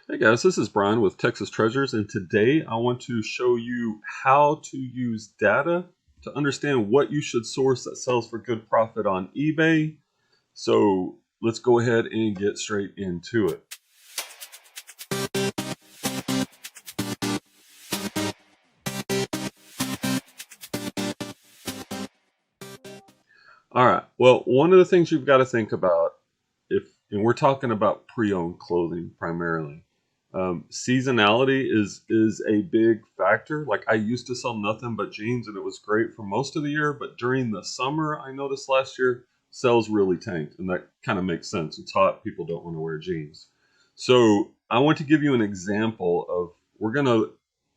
Hey guys, this is Brian with Texas Treasures, and today I want to show you how to use data to understand what you should source that sells for good profit on eBay. So let's go ahead and get straight into it. All right, well, one of the things you've got to think about, and we're talking about pre-owned clothing primarily. Seasonality is a big factor. Like I used to sell nothing but jeans, and it was great for most of the year. But during the summer, I noticed last year sales really tanked, and that kind of makes sense. It's hot; people don't want to wear jeans. So I want to give you an example of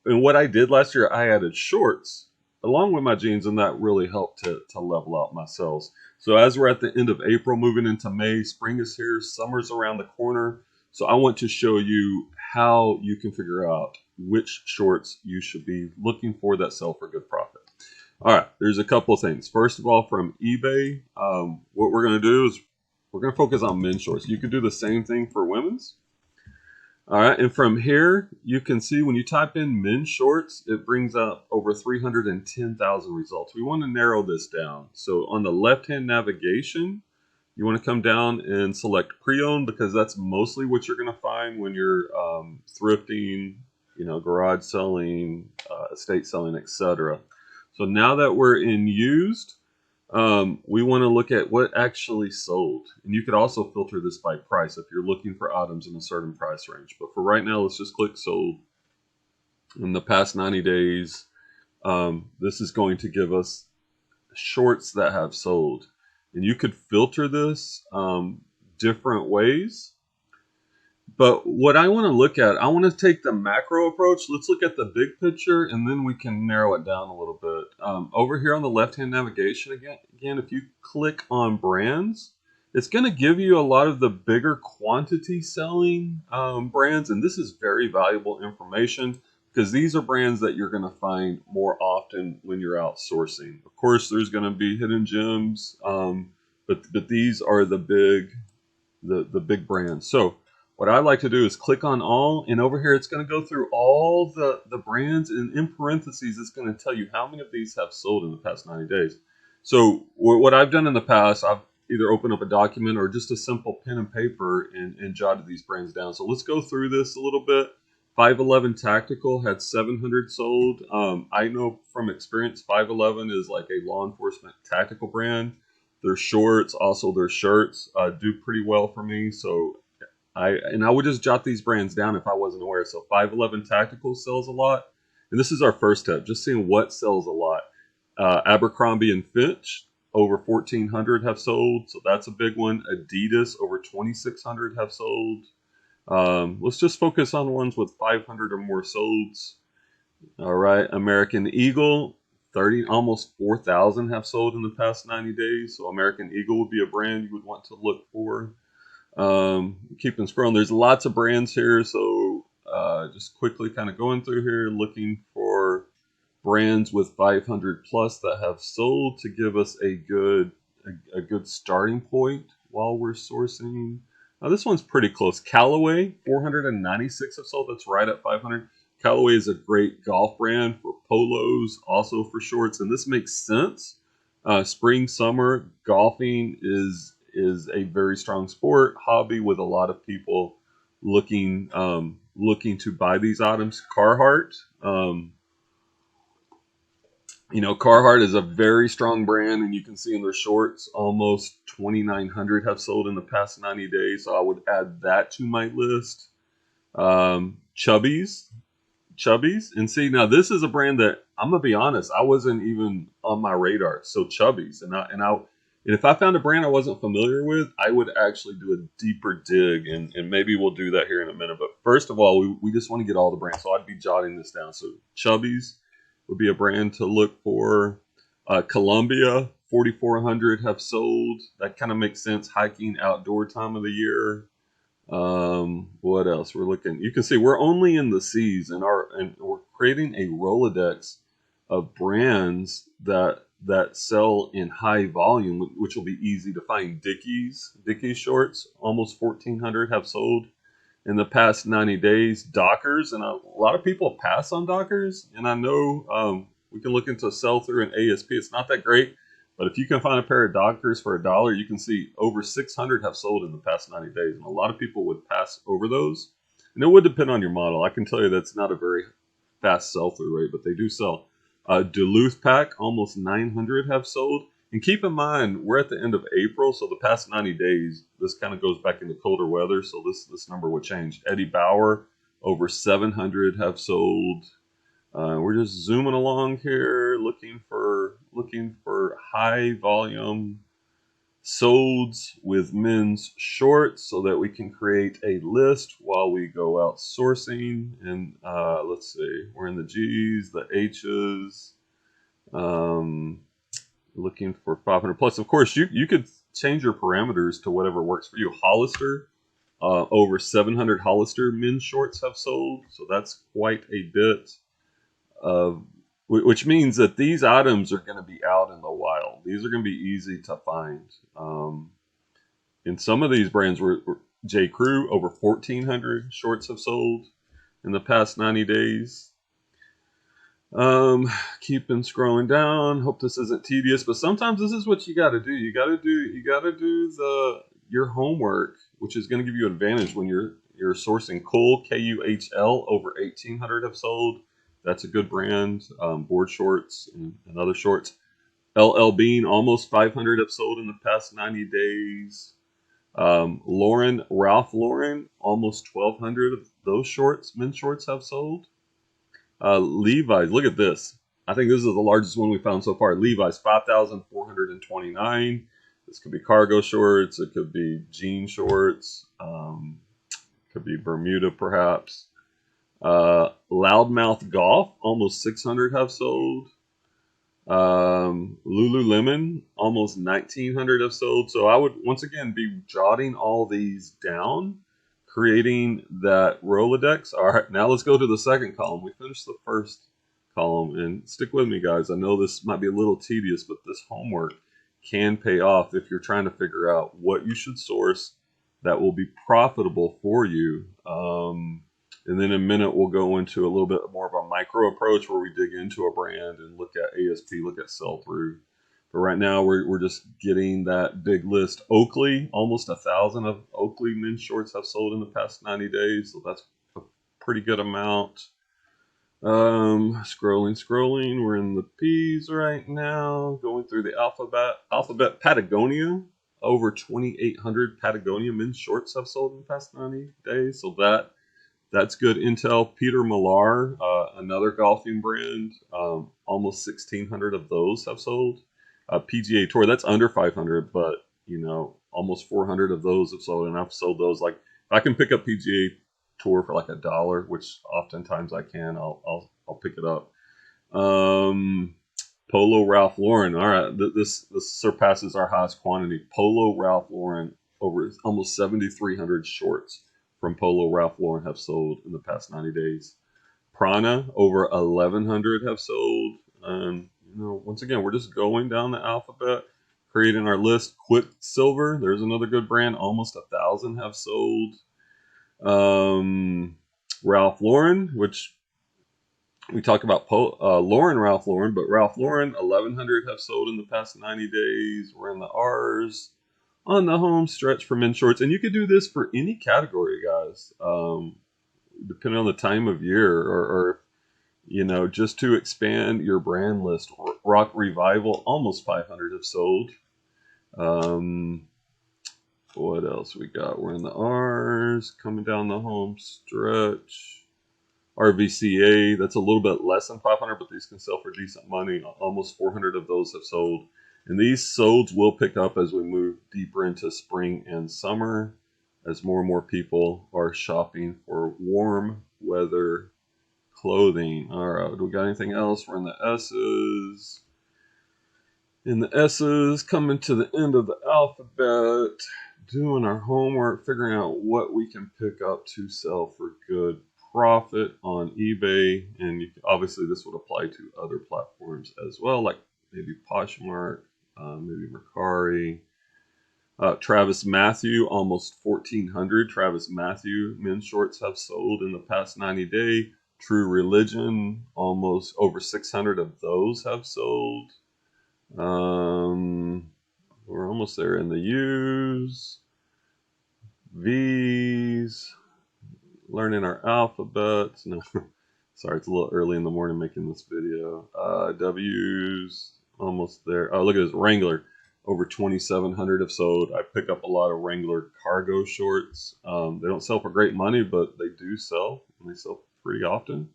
and what I did last year. I added shorts along with my jeans, and that really helped to level out my sales. So as we're at the end of April, moving into May, spring is here, summer's around the corner. So I want to show you how you can figure out which shorts you should be looking for that sell for good profit. All right, there's a couple of things. First of all, from eBay, what we're going to do is we're going to focus on men's shorts. You can do the same thing for women's. All right, and from here, you can see when you type in men's shorts, it brings up over 310,000 results. We want to narrow this down. So on the left-hand navigation, you want to come down and select pre-owned because that's mostly what you're going to find when you're thrifting, garage selling, estate selling, etc. So now that we're in used, we want to look at what actually sold. And you could also filter this by price if you're looking for items in a certain price range. But for right now, let's just click sold. In the past 90 days, this is going to give us shorts that have sold. And you could filter this different ways. But what I want to look at, I want to take the macro approach. Let's look at the big picture, and then we can narrow it down a little bit. Over here on the left-hand navigation, again, if you click on brands, it's going to give you a lot of the bigger quantity selling brands. And this is very valuable information because these are brands that you're going to find more often when you're outsourcing. Of course, there's going to be hidden gems, but these are the big brands. So what I like to do is click on all, and over here it's going to go through all the brands, and in parentheses it's going to tell you how many of these have sold in the past 90 days. So what I've done in the past, I've either opened up a document or just a simple pen and paper and jotted these brands down. So let's go through this a little bit. 511 Tactical had 700 sold. I know from experience 511 is like a law enforcement tactical brand. Their shorts, also their shirts, do pretty well for me. So I would just jot these brands down if I wasn't aware. So 511 Tactical sells a lot. And this is our first step, just seeing what sells a lot. Abercrombie and Fitch, over 1,400 have sold. So that's a big one. Adidas, over 2,600 have sold. Let's just focus on ones with 500 or more solds. All right. American Eagle, almost 4,000 have sold in the past 90 days. So American Eagle would be a brand you would want to look for. Keeping scrolling, there's lots of brands here, so just quickly kind of going through here, looking for brands with 500 plus that have sold to give us a good starting point while we're sourcing. This one's pretty close. Callaway, 496 have sold. That's right at 500. Callaway is a great golf brand for polos, also for shorts, and this makes sense. Spring, summer, golfing is a very strong sport hobby with a lot of people looking to buy these items. Carhartt, Carhartt is a very strong brand, and you can see in their shorts almost 2,900 have sold in the past 90 days. So I would add that to my list. Chubbies, and see, now this is a brand that I'm gonna be honest, I wasn't even on my radar. So Chubbies, and if I found a brand I wasn't familiar with, I would actually do a deeper dig, and maybe we'll do that here in a minute. But first of all, we just want to get all the brands, so I'd be jotting this down. So Chubbies would be a brand to look for. Columbia, 4,400 have sold. That kind of makes sense, hiking outdoor time of the year. What else we're looking? You can see we're only in the C's, and we're creating a rolodex of brands that sell in high volume, which will be easy to find. Dickies shorts, almost 1,400 have sold in the past 90 days. Dockers, and a lot of people pass on Dockers, and I know we can look into sell-through and ASP. It's not that great, but if you can find a pair of Dockers for $1, you can see over 600 have sold in the past 90 days, and a lot of people would pass over those. And it would depend on your model. I can tell you that's not a very fast sell-through rate, but they do sell. Duluth pack, almost 900 have sold. And keep in mind, we're at the end of April, so the past 90 days, this kind of goes back into colder weather, so this number would change. Eddie Bauer, over 700 have sold. We're just zooming along here, looking for high volume solds with men's shorts so that we can create a list while we go out sourcing. And let's see, we're in the G's, the H's, looking for 500 plus. Of course, you could change your parameters to whatever works for you. Hollister, over 700 Hollister men's shorts have sold, so that's quite a bit of, which means that these items are going to be out in the wild. These are going to be easy to find. In some of these brands, J. Crew, over 1,400 shorts have sold in the past 90 days. Keeping scrolling down. Hope this isn't tedious, but sometimes this is what you got to do. You got to do your homework, which is going to give you an advantage when you're sourcing. Kuhl, Kuhl, over 1,800 have sold. That's a good brand. Board shorts and other shorts. LL Bean, almost 500 have sold in the past 90 days. Ralph Lauren, almost 1,200 of those shorts, men's shorts, have sold. Levi's, look at this. I think this is the largest one we found so far. Levi's, 5,429. This could be cargo shorts. It could be jean shorts. Could be Bermuda, perhaps. Loudmouth Golf, almost 600 have sold. Lululemon, almost 1,900 have sold. So I would, once again, be jotting all these down, creating that Rolodex. All right, now let's go to the second column. We finished the first column, and stick with me, guys. I know this might be a little tedious, but this homework can pay off if you're trying to figure out what you should source that will be profitable for you. And then in a minute, we'll go into a little bit more of a micro approach where we dig into a brand and look at ASP, look at sell-through. But right now, we're just getting that big list. Oakley, almost 1,000 of Oakley men's shorts have sold in the past 90 days. So that's a pretty good amount. Scrolling. We're in the P's right now. Going through the alphabet. Patagonia, over 2,800 Patagonia men's shorts have sold in the past 90 days. So that's good intel. Peter Millar, another golfing brand, almost 1,600 of those have sold. PGA Tour, that's under 500, but almost 400 of those have sold, and I've sold those. Like, if I can pick up PGA Tour for like $1, which oftentimes I can, I'll pick it up. Polo Ralph Lauren, all right, this surpasses our highest quantity. Polo Ralph Lauren, over almost 7,300 shorts from Polo Ralph Lauren have sold in the past 90 days. Prana, over 1,100 have sold. Once again, we're just going down the alphabet, creating our list. Quicksilver, there's another good brand. Almost 1,000 have sold. Ralph Lauren, which we talked about Ralph Lauren, but Ralph Lauren, 1,100 have sold in the past 90 days. We're in the R's on the home stretch for men's shorts. And you could do this for any category, guys, depending on the time of year or just to expand your brand list. Rock Revival, almost 500 have sold. What else we got? We're in the R's, coming down the home stretch. RVCA, that's a little bit less than 500, but these can sell for decent money. Almost 400 of those have sold. And these solds will pick up as we move deeper into spring and summer, as more and more people are shopping for warm weather clothing. All right, do we got anything else? We're in the S's. In the S's, coming to the end of the alphabet, doing our homework, figuring out what we can pick up to sell for good profit on eBay. And obviously this would apply to other platforms as well, like maybe Poshmark, maybe Mercari. Travis Matthew, almost 1,400 Travis Matthew men's shorts have sold in the past 90 days. True Religion, almost over 600 of those have sold. We're almost there in the U's, V's, learning our alphabets. No, sorry, it's a little early in the morning making this video. W's, almost there. Oh, look at this, Wrangler. Over 2,700 have sold. I pick up a lot of Wrangler cargo shorts. They don't sell for great money, but they do sell, and they sell pretty often.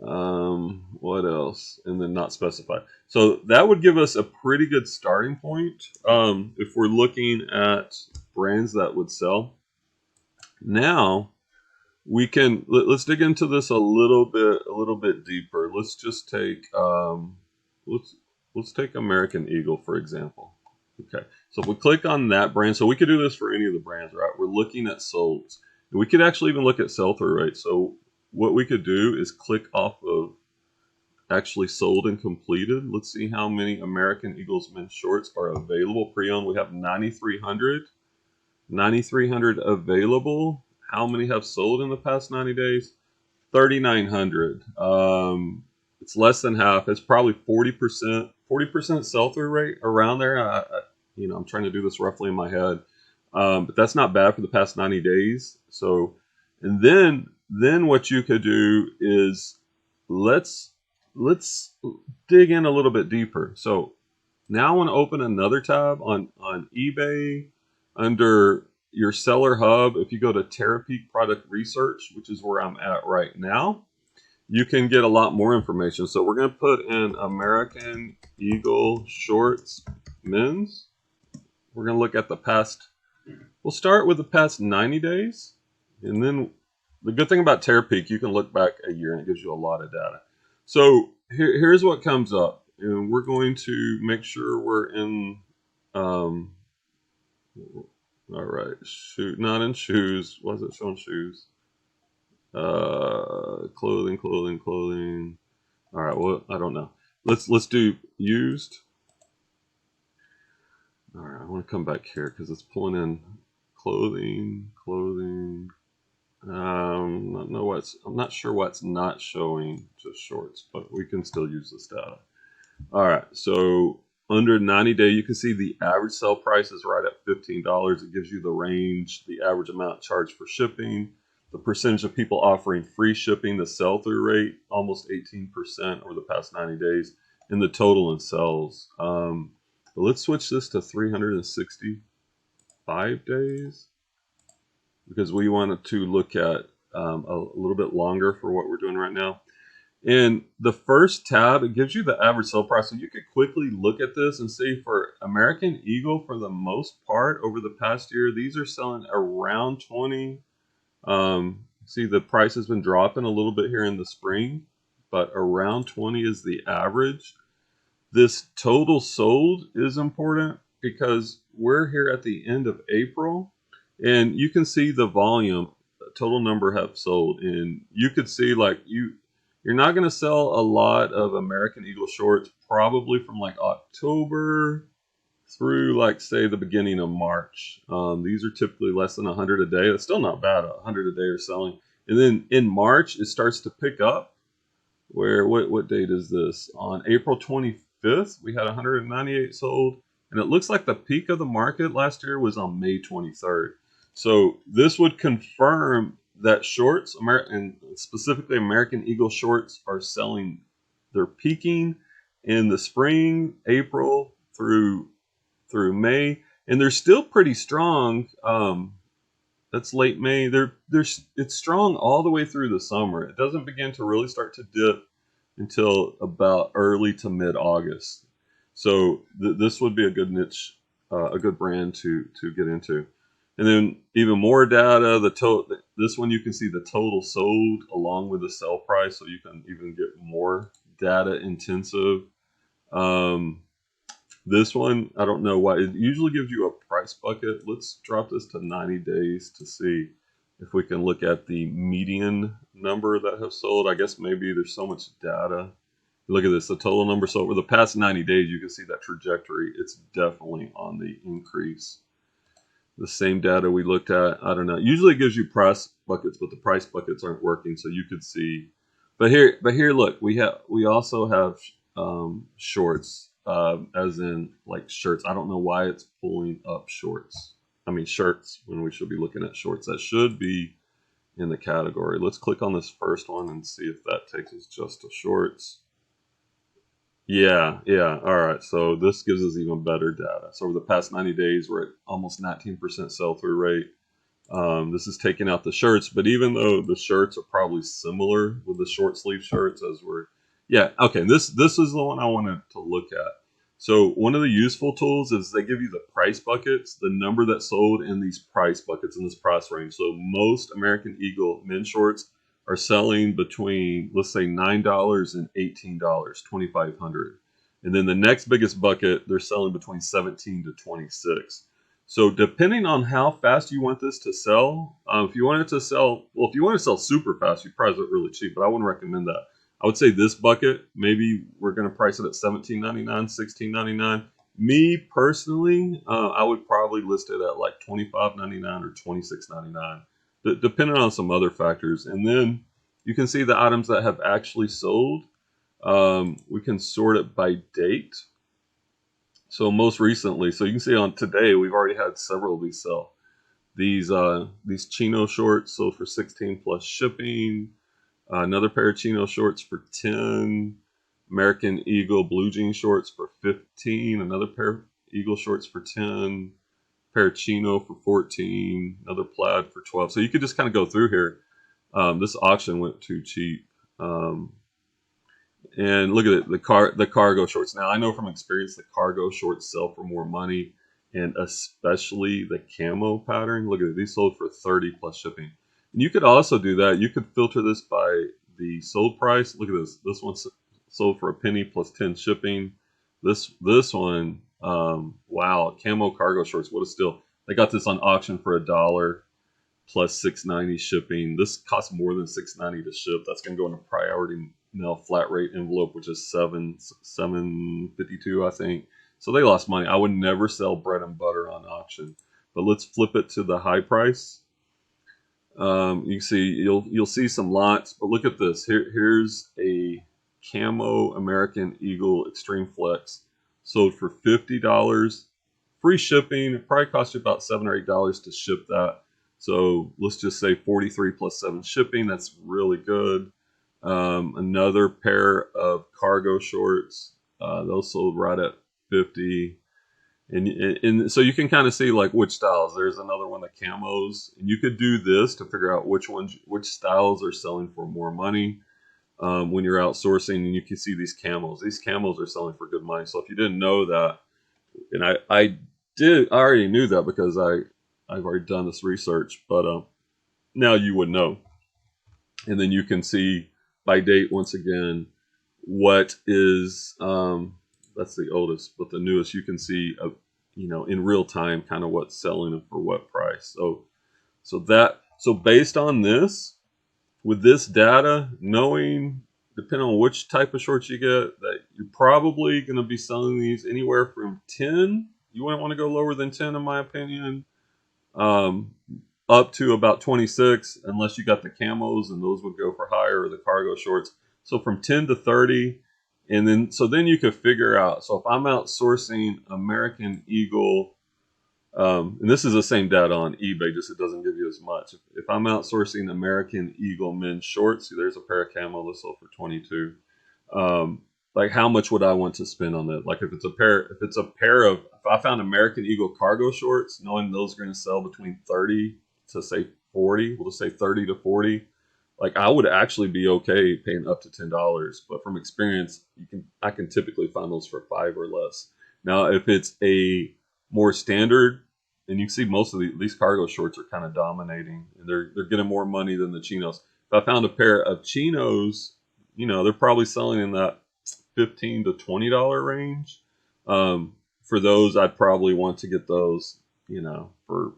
What else? And then not specified. So that would give us a pretty good starting point if we're looking at brands that would sell. Now we can let's dig into this a little bit deeper. Let's just take let's take American Eagle for example. Okay, so if we click on that brand, so we could do this for any of the brands, right? We're looking at solds. We could actually even look at sell-through rate. So what we could do is click off of actually sold and completed. Let's see how many American Eagles men's shorts are available pre-owned. We have 9,300 available. How many have sold in the past 90 days? 3,900. It's less than half. It's probably 40% sell-through rate around there. I'm trying to do this roughly in my head, but that's not bad for the past 90 days. So, and then what you could do is let's dig in a little bit deeper. So now I want to open another tab on eBay under your seller hub. If you go to Terapeak product research, which is where I'm at right now, you can get a lot more information. So we're going to put in American Eagle shorts men's. We're going to look at the past. We'll start with the past 90 days. And then the good thing about Terapeak, you can look back a year and it gives you a lot of data. So here's what comes up. And we're going to make sure we're in, all right, not in shoes. Why is it showing shoes? Clothing. All right, well, I don't know. Let's do used. All right, I want to come back here because it's pulling in clothing. I'm not sure what's not showing just shorts, but we can still use this data. All right, so under 90 day, you can see the average sell price is right at $15. It gives you the range, the average amount charged for shipping, the percentage of people offering free shipping, the sell-through rate, almost 18% over the past 90 days, and the total in sales. But let's switch this to 365 days because we wanted to look at a little bit longer for what we're doing right now. In the first tab, it gives you the average sell price. So you could quickly look at this and see for American Eagle, for the most part, over the past year, these are selling around 20. See, the price has been dropping a little bit here in the spring, but around 20 is the average. This total sold is important because we're here at the end of April, and you can see the volume, the total number have sold, and you could see like you're not going to sell a lot of American Eagle shorts probably from like October through like say the beginning of March. These are typically less than 100 a day. That's still not bad. 100 a day are selling. And then in March, it starts to pick up. Where what date is this? On April 25th, we had 198 sold. And it looks like the peak of the market last year was on May 23rd. So this would confirm that shorts, and specifically American Eagle shorts, are selling. They're peaking in the spring, April through May, and they're still pretty strong. That's late May. It's strong all the way through the summer. It doesn't begin to really start to dip until about early to mid August. So this would be a good niche, a good brand to get into. And then even more data. This one you can see the total sold along with the sell price, so you can even get more data intensive. This one, I don't know why. It usually gives you a price bucket. Let's drop this to 90 days to see if we can look at the median number that have sold. I guess maybe there's so much data. Look at this, the total number. So over the past 90 days, you can see that trajectory. It's definitely on the increase. the same data we looked at. I don't know. Usually it gives you price buckets, but the price buckets aren't working, so you could see. But here, look, we also have shorts, as in like shirts. I don't know why it's pulling up shorts. I mean shirts when we should be looking at shorts. That should be in the category. Let's click on this first one and see if that takes us just to shorts. Yeah, yeah. All right. So this gives us even better data. So over the past 90 days, we're at almost 19% sell-through rate. This is taking out the shirts, but even though the shirts are probably similar with the short sleeve shirts as we're, yeah, okay. This is the one I wanted to look at. So one of the useful tools is they give you the price buckets, the number that sold in these price buckets in this price range. So most American Eagle men's shorts are selling between, let's say, $9 and $18, 2,500. And then the next biggest bucket, they're selling between 17 to 26. So depending on how fast you want this to sell, if you want it to sell, well, if you want to sell super fast, you price it really cheap, but I wouldn't recommend that. I would say this bucket, maybe we're going to price it at $17.99, $16.99. Me personally, I would probably list it at like $25.99 or $26.99, depending on some other factors. And then you can see the items that have actually sold. We can sort it by date. So most recently, so you can see on today, we've already had several of these sell. These chino shorts sold for 16 plus shipping. Another pair of chino shorts for 10. American Eagle blue jean shorts for 15. Another pair of Eagle shorts for 10. Pair of chino for 14. Another plaid for 12. So you could just kind of go through here. This auction went too cheap. And look at it, the cargo shorts. Now I know from experience the cargo shorts sell for more money, and especially the camo pattern. Look at it, these sold for 30 plus shipping. And you could also do that. You could filter this by the sold price. Look at this. This one sold for a penny plus 10 shipping. This one, wow, camo cargo shorts. What a steal! They got this on auction for $1 plus $6.90 shipping. This costs more than $6.90 to ship. That's going to go in a priority mail flat rate envelope, which is $7.52, I think. So they lost money. I would never sell bread and butter on auction. But let's flip it to the high price. You see, you'll see some lots. But look at this. Here's a camo American Eagle Extreme Flex, sold for $50, free shipping. It probably cost you about $7 or $8 to ship that. So let's just say 43 plus 7 shipping. That's really good. Another pair of cargo shorts. Those sold right at 50. And so you can kind of see like which styles. There's another one, the camos. And you could do this to figure out which styles are selling for more money when you're outsourcing. And you can see these camos. These camos are selling for good money. So if you didn't know that, and I already knew that because I've already done this research, but now you would know. And then you can see by date once again what is that's the oldest, but the newest you can see in real time kind of what's selling and for what price. So based on this, with this data, knowing depending on which type of shorts you get, that you're probably going to be selling these anywhere from 10. You wouldn't want to go lower than 10 in my opinion. Up to about 26, unless you got the camos, and those would go for higher, or the cargo shorts. So from 10 to 30, and then you could figure out. So if I'm outsourcing American Eagle, and this is the same data on eBay, just it doesn't give you as much. If I'm outsourcing American Eagle men's shorts, see, there's a pair of camo that sold for 22. Like how much would I want to spend on that? Like if I found American Eagle cargo shorts, knowing those are going to sell between 30 to say 40, we'll just say 30 to 40, like I would actually be okay paying up to $10. But from experience, I can typically find those for 5 or less. Now, if it's a more standard, and you can see most of these cargo shorts are kind of dominating, and they're getting more money than the chinos. If I found a pair of chinos, they're probably selling in that $15 to $20 range. For those, I'd probably want to get those, for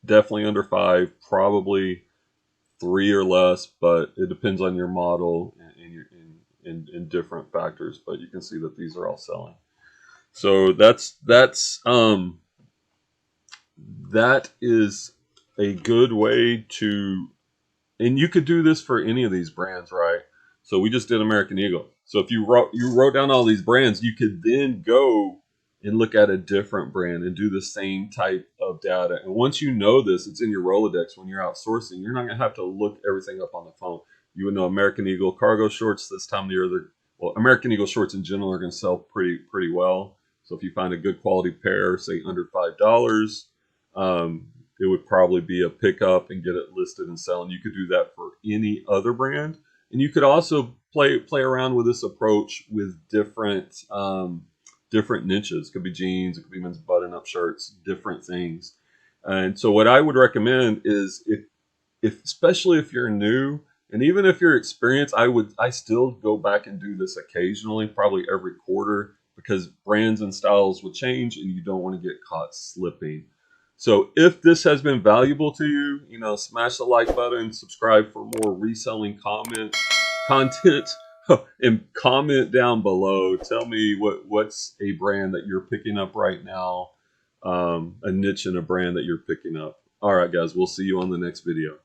definitely under 5, probably 3 or less, but it depends on your model and different factors. But you can see that these are all selling. So that's that is a good way to, and you could do this for any of these brands, right? So we just did American Eagle. So if you wrote down all these brands, you could then go and look at a different brand and do the same type of data. And once you know this, it's in your Rolodex when you're outsourcing. You're not gonna have to look everything up on the phone. You would know American Eagle cargo shorts this time of the year. Well, American Eagle shorts in general are going to sell pretty well. So if you find a good quality pair, say under $5, it would probably be a pickup and get it listed and selling. You could do that for any other brand, and you could also play around with this approach with different niches. It could be jeans, it could be men's button-up shirts, different things. And so what I would recommend is if especially if you're new, and even if you're experienced, I still go back and do this occasionally, probably every quarter, because brands and styles will change and you don't want to get caught slipping. So if this has been valuable to you, smash the like button, subscribe for more reselling content, and comment down below. Tell me what's a brand that you're picking up right now, a niche in a brand that you're picking up. All right, guys, we'll see you on the next video.